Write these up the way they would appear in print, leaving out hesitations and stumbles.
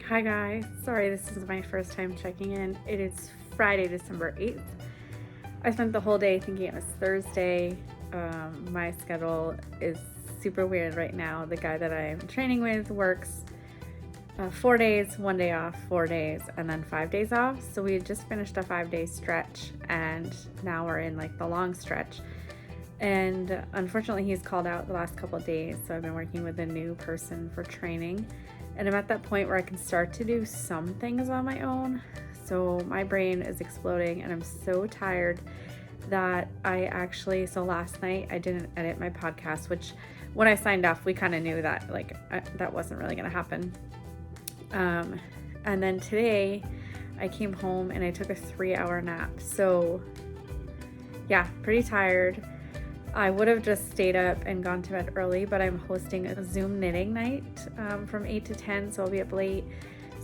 Hi guys, sorry this is my first time checking in. It is Friday, December 8th. I spent the whole day thinking it was Thursday. My schedule is super weird right now. The guy that I'm training with works 4 days, 1 day off, 4 days, and then 5 days off. So we had just finished a 5-day stretch and now we're in like the long stretch. And unfortunately he's called out the last couple of days, so I've been working with a new person for training. And I'm at that point where I can start to do some things on my own. So my brain is exploding and I'm so tired that so last night I didn't edit my podcast, which when I signed off, we kind of knew that that wasn't really going to happen. And then today I came home and I took a 3-hour nap. So yeah, pretty tired. I would have just stayed up and gone to bed early, but I'm hosting a Zoom knitting night from 8 to 10, so I'll be up late.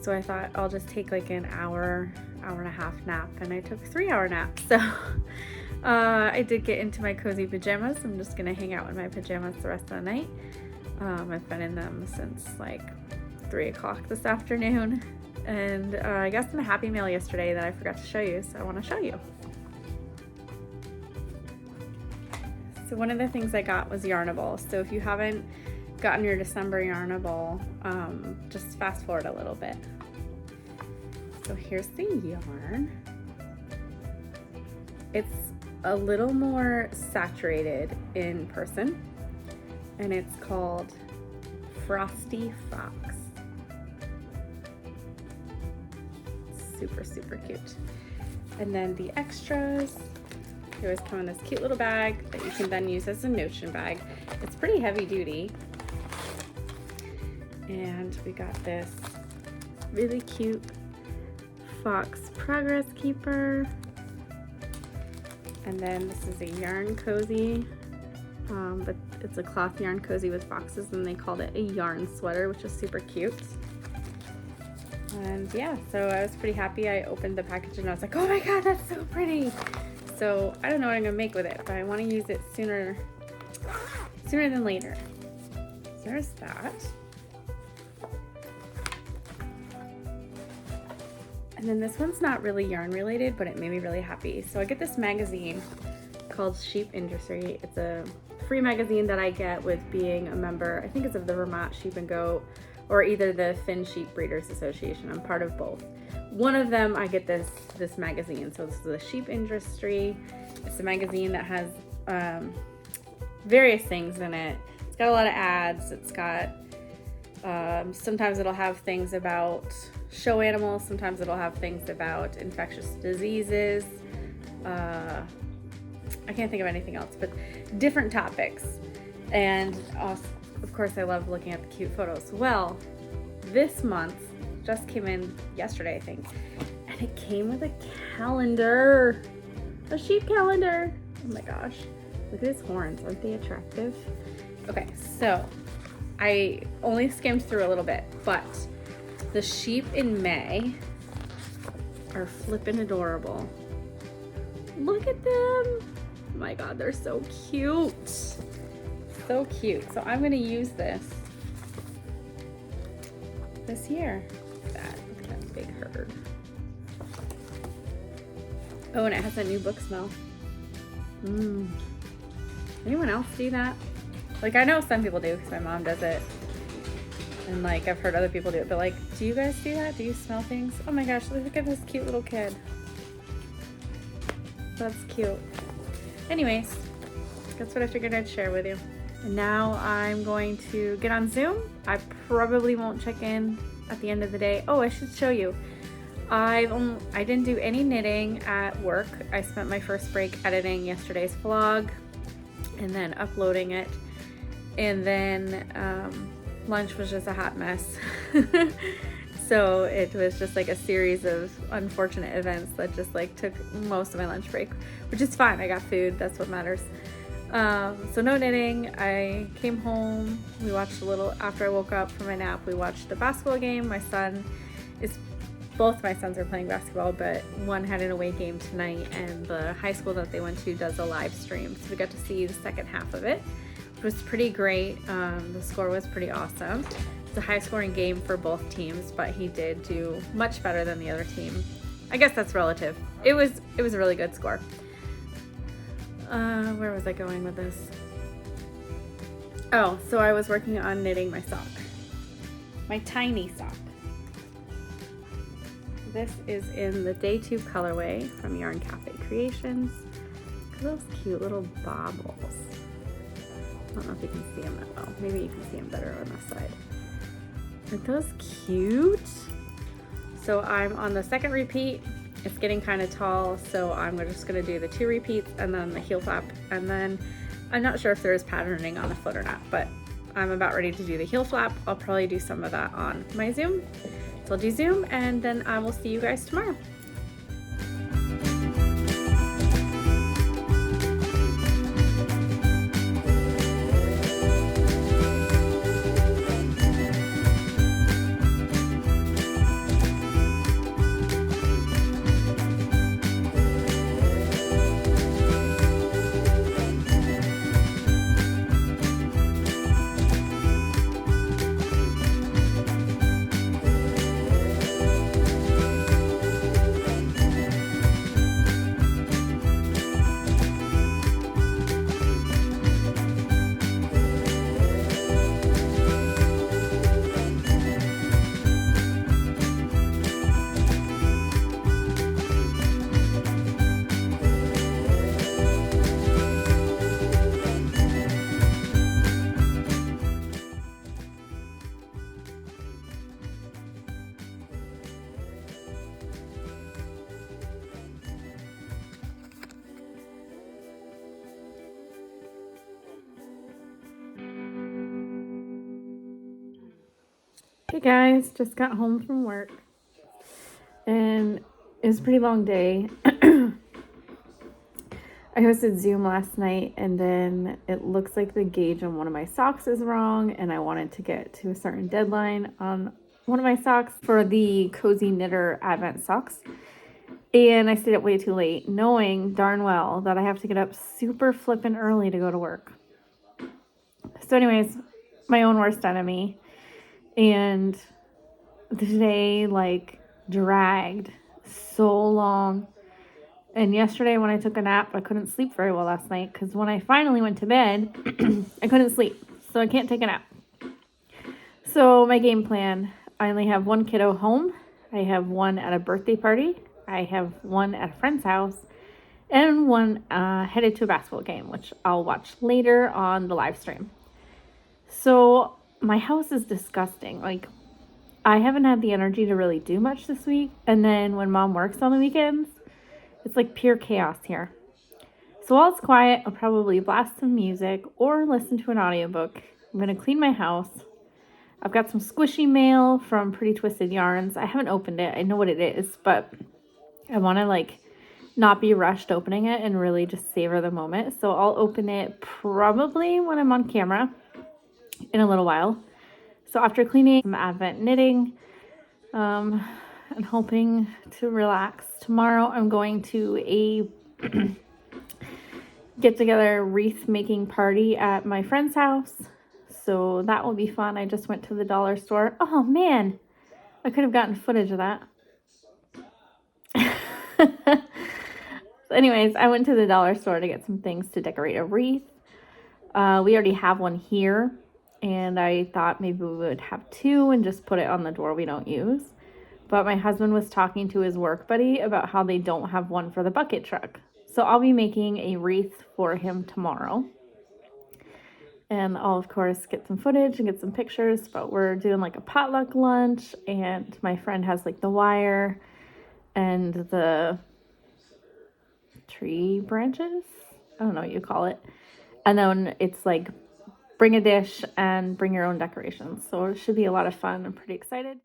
So I thought I'll just take like an hour and a half nap, and I took a 3-hour nap. So I did get into my cozy pajamas. I'm just gonna hang out in my pajamas the rest of the night. I've been in them since like 3 o'clock this afternoon. And I got some Happy Mail yesterday that I forgot to show you, so I wanna show you. So one of the things I got was Yarnable. So if you haven't gotten your December Yarnable, just fast forward a little bit. So here's the yarn. It's a little more saturated in person, and it's called Frosty Fox. Super, super cute. And then the extras, they always come in this cute little bag that you can then use as a notion bag. It's pretty heavy duty. And we got this really cute fox progress keeper. And then this is a yarn cozy, but it's a cloth yarn cozy with boxes, and they called it a yarn sweater, which is super cute. And yeah, so I was pretty happy. I opened the package and I was like, oh my God, that's so pretty. So I don't know what I'm gonna make with it, but I want to use it sooner than later. So there's that. And then this one's not really yarn related, but it made me really happy. So I get this magazine called Sheep Industry. It's a free magazine that I get with being a member, I think it's of the Vermont Sheep and Goat, or either the Finn Sheep Breeders Association. I'm part of both. One of them, I get this magazine. So this is the Sheep Industry. It's a magazine that has various things in it. It's got a lot of ads. It's got, sometimes it'll have things about show animals. Sometimes it'll have things about infectious diseases. I can't think of anything else, but different topics. And also, of course, I love looking at the cute photos. Well, this month just came in yesterday, I think, and it came with a calendar, a sheep calendar. Oh my gosh, look at his horns, aren't they attractive? Okay, so I only skimmed through a little bit, but the sheep in May are flippin' adorable. Look at them. Oh my God, they're so cute. So cute. So I'm gonna use this year. Look at that big herd. Oh, and it has that new book smell. Anyone else do that? Like, I know some people do because my mom does it. And like, I've heard other people do it, but like, do you guys do that? Do you smell things? Oh my gosh, look at this cute little kid. That's cute. Anyways, that's what I figured I'd share with you. And now I'm going to get on Zoom. I probably won't check in at the end of the day. Oh, I should show you. I didn't do any knitting at work. I spent my first break editing yesterday's vlog and then uploading it. And then lunch was just a hot mess. So it was just like a series of unfortunate events that just like took most of my lunch break, which is fine. I got food, that's what matters. So no knitting. I came home, we watched a little, after I woke up from my nap, we watched a basketball game. Both my sons are playing basketball, but one had an away game tonight, and the high school that they went to does a live stream. So we got to see the second half of it. It was pretty great. The score was pretty awesome. It's a high scoring game for both teams, but he did do much better than the other team. I guess that's relative. It was a really good score. Where was I going with this? Oh, so I was working on knitting my sock. My tiny sock. This is in the Day 2 colorway from Yarn Cafe Creations. Look at those cute little baubles. I don't know if you can see them that well. Maybe you can see them better on this side. Aren't those cute? So I'm on the second repeat. It's getting kind of tall, so I'm just gonna do the 2 repeats and then the heel flap, and then I'm not sure if there is patterning on the foot or not, but I'm about ready to do the heel flap. I'll probably do some of that on my Zoom. So I'll do Zoom, and then I will see you guys tomorrow. Hey guys, just got home from work and it was a pretty long day. I hosted Zoom last night, and then it looks like the gauge on one of my socks is wrong, and I wanted to get to a certain deadline on one of my socks for the Cozy Knitter Advent socks. And I stayed up way too late, knowing darn well that I have to get up super flippin' early to go to work. So anyways, my own worst enemy. And today, like, dragged so long. And yesterday when I took a nap, I couldn't sleep very well last night, because when I finally went to bed, I couldn't sleep. So I can't take a nap. So my game plan, I only have one kiddo home. I have one at a birthday party. I have one at a friend's house. And one headed to a basketball game, which I'll watch later on the live stream. So my house is disgusting. Like, I haven't had the energy to really do much this week. And then when mom works on the weekends, it's like pure chaos here. So while it's quiet, I'll probably blast some music or listen to an audiobook. I'm going to clean my house. I've got some squishy mail from Pretty Twisted Yarns. I haven't opened it. I know what it is, but I want to, like, not be rushed opening it and really just savor the moment. So I'll open it probably when I'm on camera in a little while. So after cleaning, some Advent knitting, and hoping to relax. Tomorrow I'm going to a get together wreath making party at my friend's house. So that will be fun. I just went to the dollar store. Oh man, I could have gotten footage of that. So anyways, I went to the dollar store to get some things to decorate a wreath. We already have one here, and I thought maybe we would have 2 and just put it on the door we don't use. But my husband was talking to his work buddy about how they don't have one for the bucket truck. So I'll be making a wreath for him tomorrow. And I'll, of course, get some footage and get some pictures. But we're doing like a potluck lunch, and my friend has like the wire and the tree branches. I don't know what you call it. And then it's like bring a dish and bring your own decorations. So it should be a lot of fun. I'm pretty excited.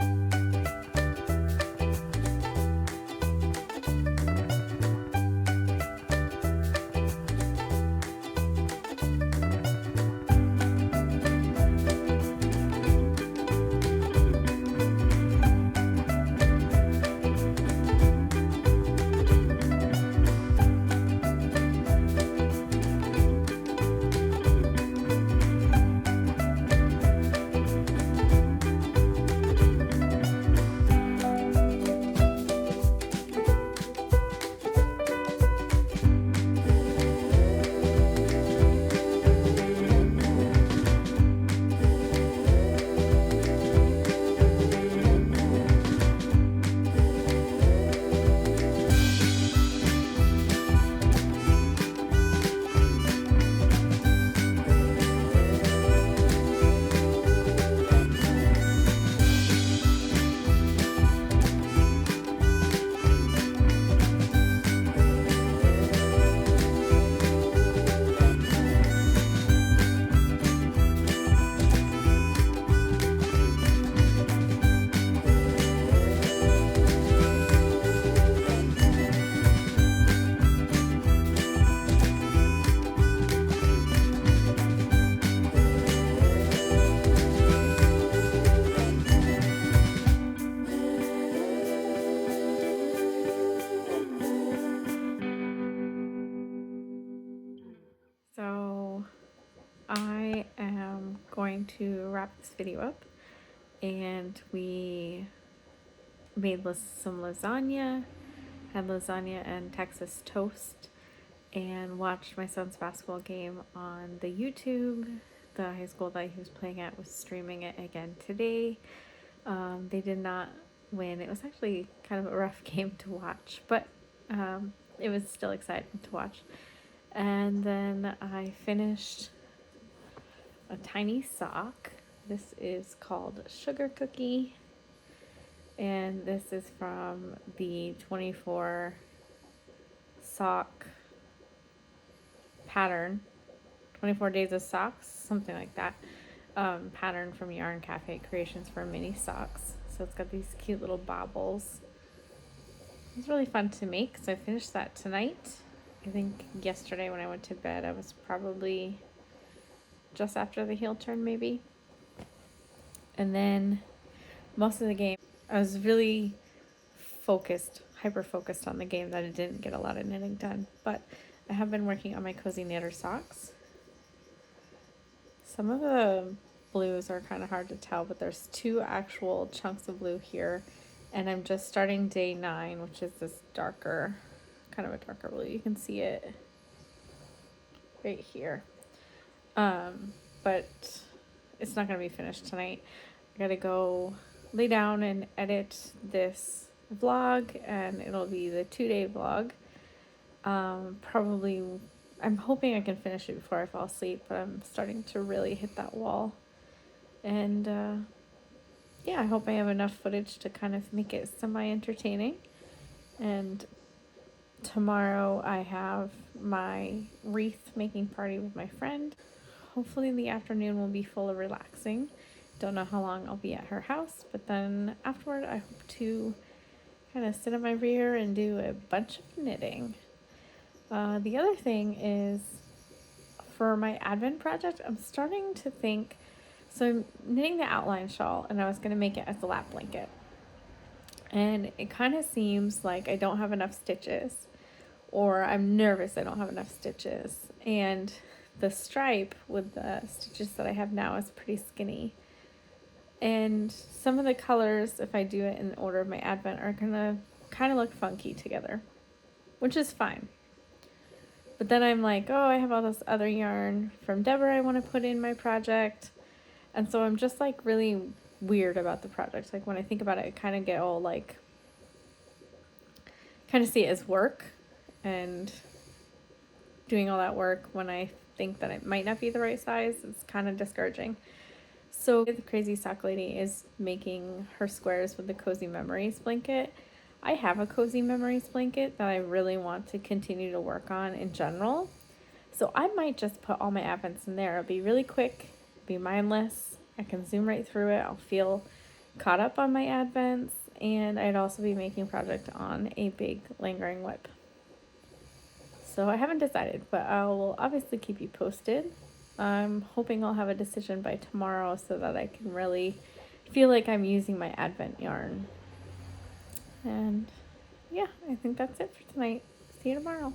going to wrap this video up, and we made some lasagna, had lasagna and Texas toast, and watched my son's basketball game on the YouTube. The high school that he was playing at was streaming it again today. They did not win. It was actually kind of a rough game to watch, but it was still exciting to watch. And then I finished a tiny sock. This is called Sugar Cookie, and this is from the 24 sock pattern, 24 days of socks, something like that, pattern from Yarn Cafe Creations for mini socks. So it's got these cute little baubles. It's really fun to make, so I finished that tonight. I think yesterday when I went to bed, I was probably just after the heel turn maybe. And then most of the game, I was really hyper-focused on the game, that I didn't get a lot of knitting done. But I have been working on my Cozy Knitter socks. Some of the blues are kind of hard to tell, but there's 2 actual chunks of blue here. And I'm just starting day 9, which is this darker, kind of a darker blue. You can see it right here. But it's not going to be finished tonight. I got to go lay down and edit this vlog, and it'll be the 2-day vlog. Probably, I'm hoping I can finish it before I fall asleep, but I'm starting to really hit that wall. And yeah, I hope I have enough footage to kind of make it semi-entertaining. And tomorrow I have my wreath making party with my friend. Hopefully the afternoon will be full of relaxing. Don't know how long I'll be at her house, but then afterward I hope to kind of sit on my rear and do a bunch of knitting. The other thing is, for my Advent project, I'm starting to think, so I'm knitting the outline shawl, and I was going to make it as a lap blanket. And it kind of seems like I don't have enough stitches, or I'm nervous I don't have enough stitches. And the stripe with the stitches that I have now is pretty skinny. And some of the colors, if I do it in order of my Advent, are going to kind of look funky together, which is fine. But then I'm like, oh, I have all this other yarn from Deborah I want to put in my project. And so I'm just like really weird about the project. Like when I think about it, I kind of get all like, kind of see it as work, and doing all that work when I think that it might not be the right size, it's kind of discouraging. So the crazy sock lady is making her squares with the Cozy Memories blanket. I have a Cozy Memories blanket that I really want to continue to work on in general. So I might just put all my Advents in there. It'll be really quick, be mindless. I can zoom right through it. I'll feel caught up on my Advents, and I'd also be making a project on a big lingering whip. So I haven't decided, but I will obviously keep you posted. I'm hoping I'll have a decision by tomorrow so that I can really feel like I'm using my Advent yarn. And yeah, I think that's it for tonight. See you tomorrow.